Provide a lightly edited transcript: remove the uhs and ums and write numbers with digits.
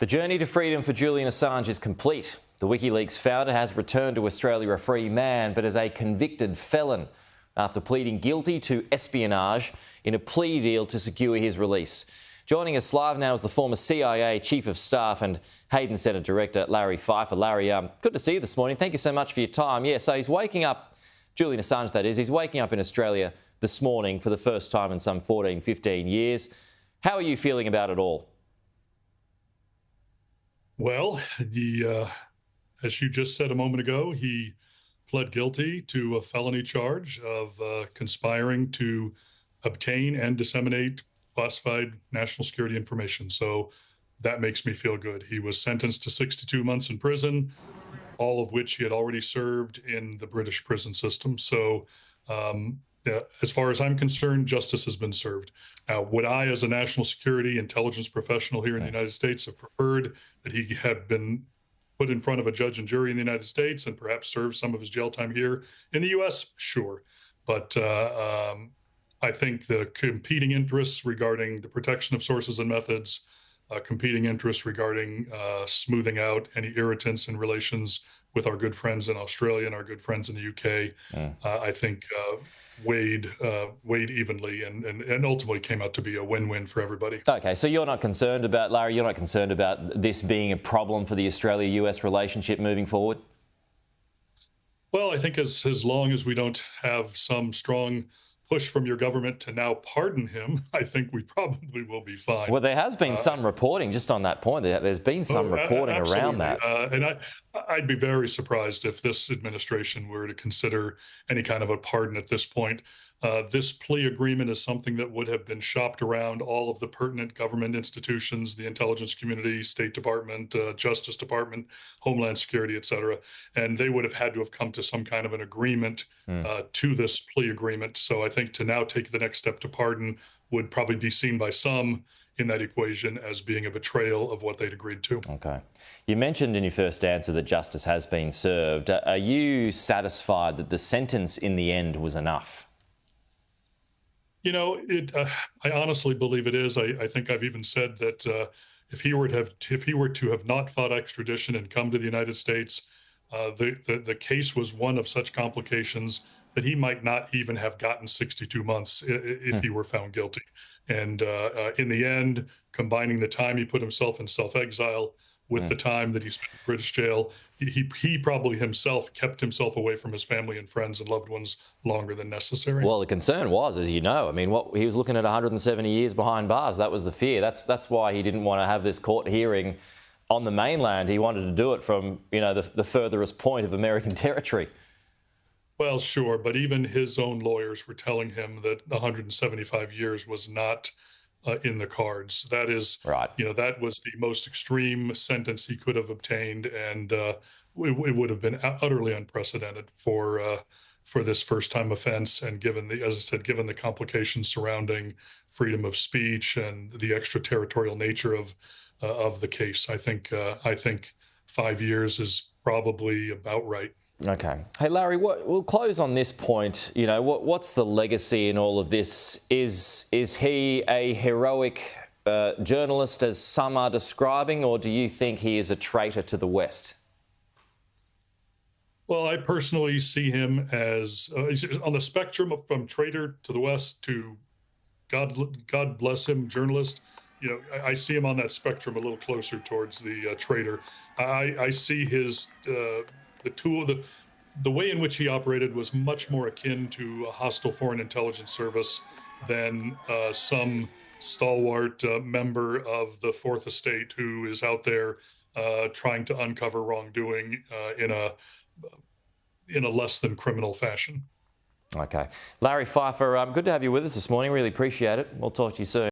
The journey to freedom for Julian Assange is complete. The WikiLeaks founder has returned to Australia a free man, but as a convicted felon after pleading guilty to espionage in a plea deal to secure his release. Joining us live now is the former CIA Chief of Staff and Hayden Centre Director, Larry Pfeiffer. Larry, good to see you this morning. Thank you so much for your time. Yeah, so he's waking up, Julian Assange that is, he's waking up in Australia this morning for the first time in some 14, 15 years. How are you feeling about it all? Well, as you just said a moment ago, he pled guilty to a felony charge of conspiring to obtain and disseminate classified national security information. So that makes me feel good. He was sentenced to 62 months in prison, all of which he had already served in the British prison system. So as far as I'm concerned, justice has been served. Now, would I, as a national security intelligence professional here in the United States, have preferred that he had been put in front of a judge and jury in the United States and perhaps serve some of his jail time here in the U.S.? Sure. But I think the competing interests regarding the protection of sources and methods, competing interests regarding smoothing out any irritants in relations with our good friends in Australia and our good friends in the UK, I think weighed evenly and ultimately came out to be a win-win for everybody. Okay, so you're not concerned about, Larry, you're not concerned about this being a problem for the Australia-US relationship moving forward? Well, I think as long as we don't have some strong push from your government to now pardon him, I think we probably will be fine. Well, there has been some reporting just on that point. There's been some reporting around that. And I'd be very surprised if this administration were to consider any kind of a pardon at this point. This plea agreement is something that would have been shopped around all of the pertinent government institutions, the intelligence community, State Department, Justice Department, Homeland Security, et cetera. And they would have had to have come to some kind of an agreement to this plea agreement. So I think to now take the next step to pardon would probably be seen by some in that equation as being a betrayal of what they'd agreed to. Okay. You mentioned in your first answer that justice has been served. Are you satisfied that the sentence in the end was enough? You know, I honestly believe it is. I think I've even said that if he were to have not fought extradition and come to the United States, the case was one of such complications that he might not even have gotten 62 months if he were found guilty. And in the end, combining the time he put himself in self-exile with the time that he spent in British jail, he probably himself kept himself away from his family and friends and loved ones longer than necessary. Well, the concern was, as you know, I mean, he was looking at 170 years behind bars. That was the fear. That's why he didn't want to have this court hearing on the mainland. He wanted to do it from, you know, the furthest point of American territory. Well, sure, but even his own lawyers were telling him that 175 years was not in the cards. That is, right. You know, that was the most extreme sentence he could have obtained, and it would have been utterly unprecedented for this first-time offense. And given the, as I said, given the complications surrounding freedom of speech and the extraterritorial nature of the case, I think 5 years is probably about right. Okay. Hey, Larry, we'll close on this point. You know, what's the legacy in all of this? Is he a heroic journalist, as some are describing, or do you think he is a traitor to the West? Well, I personally see him as on the spectrum from traitor to the West to God bless him, journalist. You know, I see him on that spectrum a little closer towards the traitor. I see his the way in which he operated was much more akin to a hostile foreign intelligence service than some stalwart member of the Fourth Estate who is out there trying to uncover wrongdoing in a less than criminal fashion. Okay. Larry Pfeiffer, good to have you with us this morning. Really appreciate it. We'll talk to you soon.